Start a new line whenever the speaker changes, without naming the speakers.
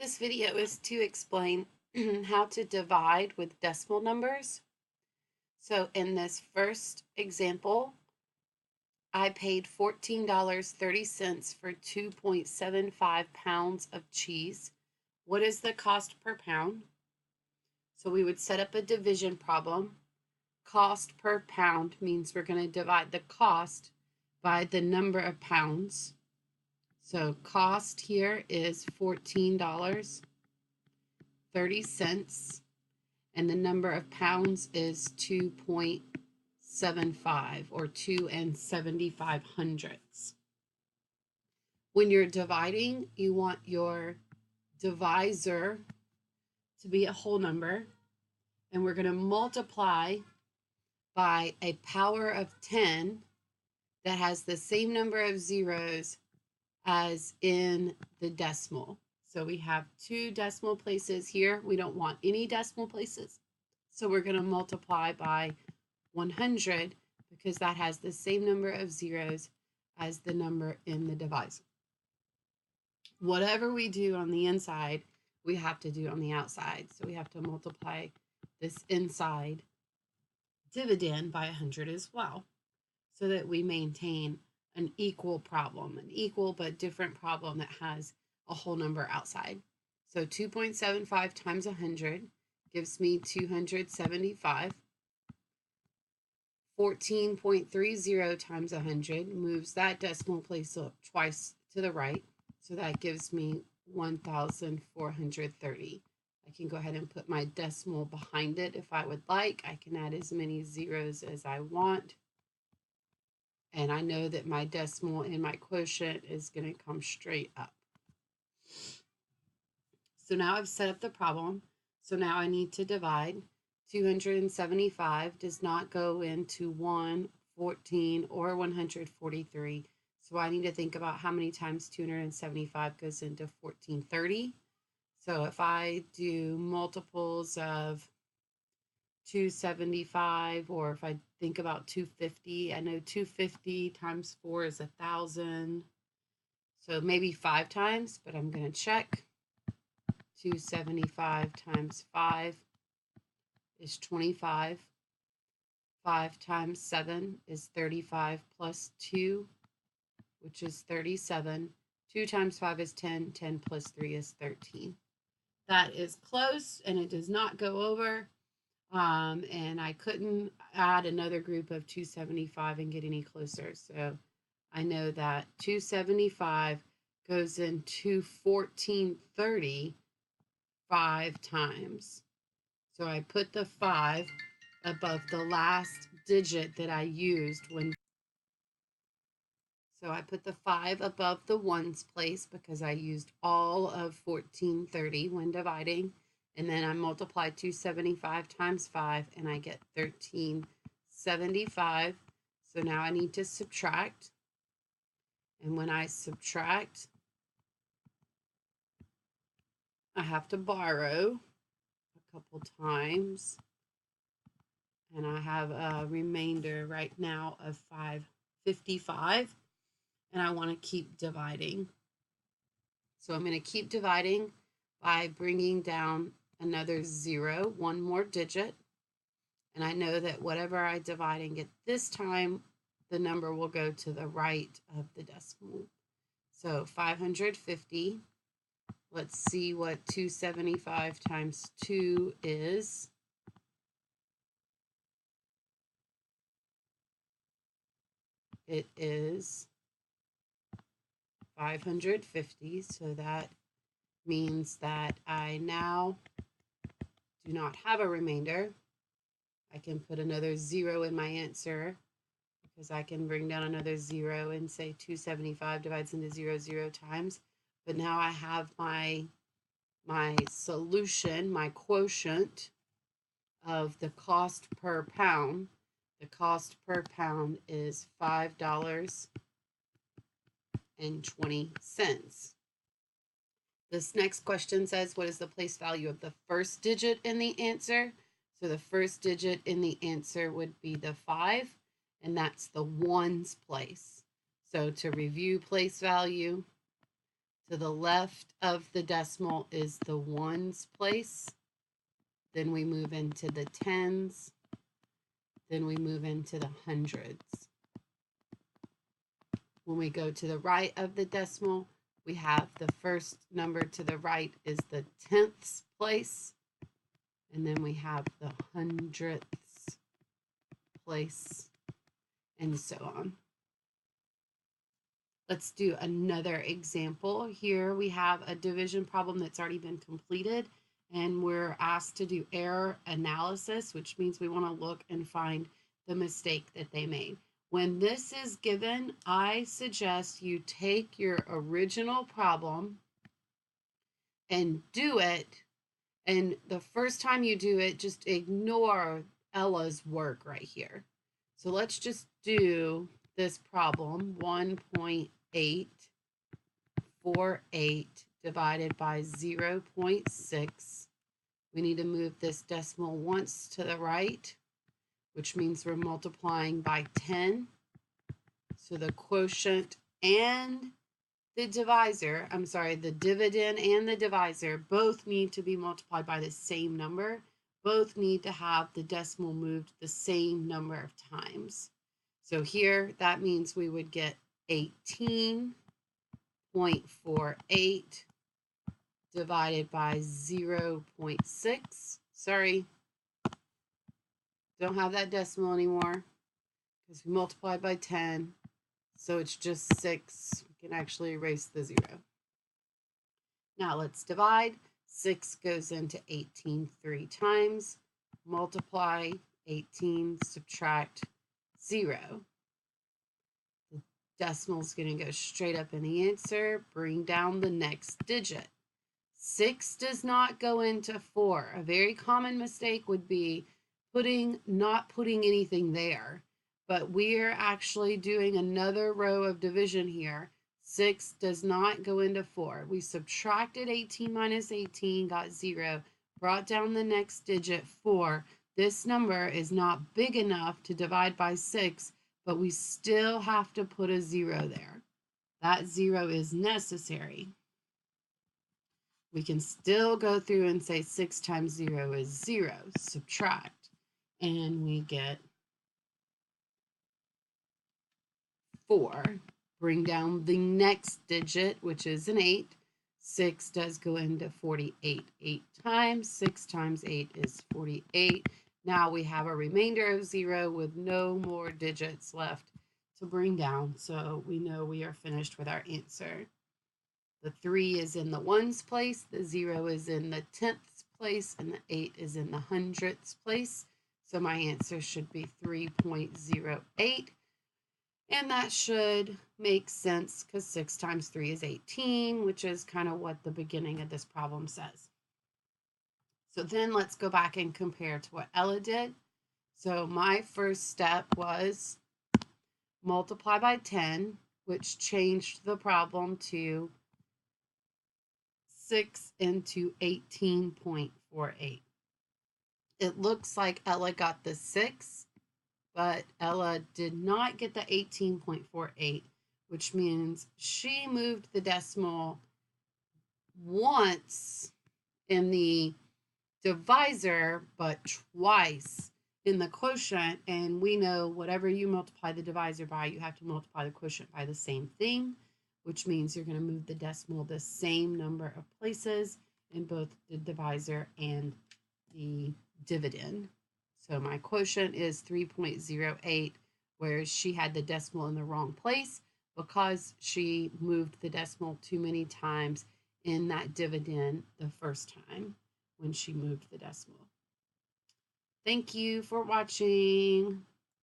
This video is to explain how to divide with decimal numbers. So in this first example, I paid $14.30 for 2.75 pounds of cheese. What is the cost per pound? So we would set up a division problem. Cost per pound means we're going to divide the cost by the number of pounds. So cost here is $14.30, and the number of pounds is 2.75 or 2.75. When you're dividing, you want your divisor to be a whole number, and we're going to multiply by a power of 10 that has the same number of zeros as in the decimal. So we have two decimal places here. We don't want any decimal places. So we're going to multiply by 100 because that has the same number of zeros as the number in the divisor. Whatever we do on the inside, we have to do on the outside. So we have to multiply this inside dividend by 100 as well, so that we maintain an equal problem, an equal but different problem that has a whole number outside. So 2.75 times 100 gives me 275. 14.30 times 100 moves that decimal place up twice to the right. So that gives me 1,430. I can go ahead and put my decimal behind it if I would like. I can add as many zeros as I want. And I know that my decimal and my quotient is going to come straight up. So now I've set up the problem. So now I need to divide. 275 does not go into 1, 14, or 143. So I need to think about how many times 275 goes into 1430. So if I do multiples of 275, or if I think about 250, I know 250 times 4 is 1,000. So maybe 5 times, but I'm going to check. 275 times 5 is 25. 5 times 7 is 35 plus 2, which is 37. 2 times 5 is 10. 10 plus 3 is 13. That is close, and it does not go over. And I couldn't add another group of 275 and get any closer. So I know that 275 goes into 1430 5 times. So I put the 5 above the last digit that I used when. So I put the 5 above the ones place because I used all of 1430 when dividing. And then I multiply 275 times 5 and I get 1375. So now I need to subtract. And when I subtract, I have to borrow a couple times. And I have a remainder right now of 555. And I want to keep dividing. So I'm going to keep dividing by bringing down another 0, one more digit. And I know that whatever I divide and get this time, the number will go to the right of the decimal. So 550. Let's see what 275 times 2 is. It is 550. So that means that I now do not have a remainder. I can put another 0 in my answer because I can bring down another 0 and say 275 divides into 0 0 times. But now I have my solution, my quotient of the cost per pound. The cost per pound is $5.20. This next question says, what is the place value of the first digit in the answer? So the first digit in the answer would be the 5, and that's the ones place. So to review place value, To the left of the decimal is the ones place. Then we move into the tens. Then we move into the hundreds. When we go to the right of the decimal, we have the first number to the right is the tenths place. And then we have the hundredths place, and so on. Let's do another example. Here we have a division problem that's already been completed, and we're asked to do error analysis, which means we want to look and find the mistake that they made. When this is given, I suggest you take your original problem and do it. And the first time you do it, just ignore Ella's work right here. So let's just do this problem, 1.848 divided by 0.6. We need to move this decimal once to the right, which means we're multiplying by 10. So the quotient and the divisor, the dividend and the divisor both need to be multiplied by the same number. Both need to have the decimal moved the same number of times. So here, that means we would get 18.48 divided by 0.6. Sorry, don't have that decimal anymore because we multiplied by 10. So it's just 6. We can actually erase the 0. Now let's divide. 6 goes into 18 3 times. Multiply 18, subtract 0. The decimal is going to go straight up in the answer. Bring down the next digit. 6 does not go into 4. A very common mistake would be not putting anything there. But we're actually doing another row of division here. 6 does not go into 4. We subtracted 18 minus 18, got 0, brought down the next digit, 4. This number is not big enough to divide by 6, but we still have to put a 0 there. That 0 is necessary. We can still go through and say 6 times 0 is 0. Subtract, and we get 4. Bring down the next digit, which is an 8. 6 does go into 48 8 times. 6 times 8 is 48. Now we have a remainder of 0 with no more digits left to bring down. So we know we are finished with our answer. The 3 is in the ones place, the 0 is in the tenths place, and the 8 is in the hundredths place. So my answer should be 3.08. And that should make sense because 6 times 3 is 18, which is kind of what the beginning of this problem says. So then let's go back and compare to what Ella did. So my first step was multiply by 10, which changed the problem to 6 into 18.48. It looks like Ella got the 6, but Ella did not get the 18.48, which means she moved the decimal once in the divisor, but twice in the quotient. And we know whatever you multiply the divisor by, you have to multiply the quotient by the same thing, which means you're going to move the decimal the same number of places in both the divisor and the dividend. So my quotient is 3.08, whereas she had the decimal in the wrong place because she moved the decimal too many times in that dividend the first time when she moved the decimal. Thank you for watching.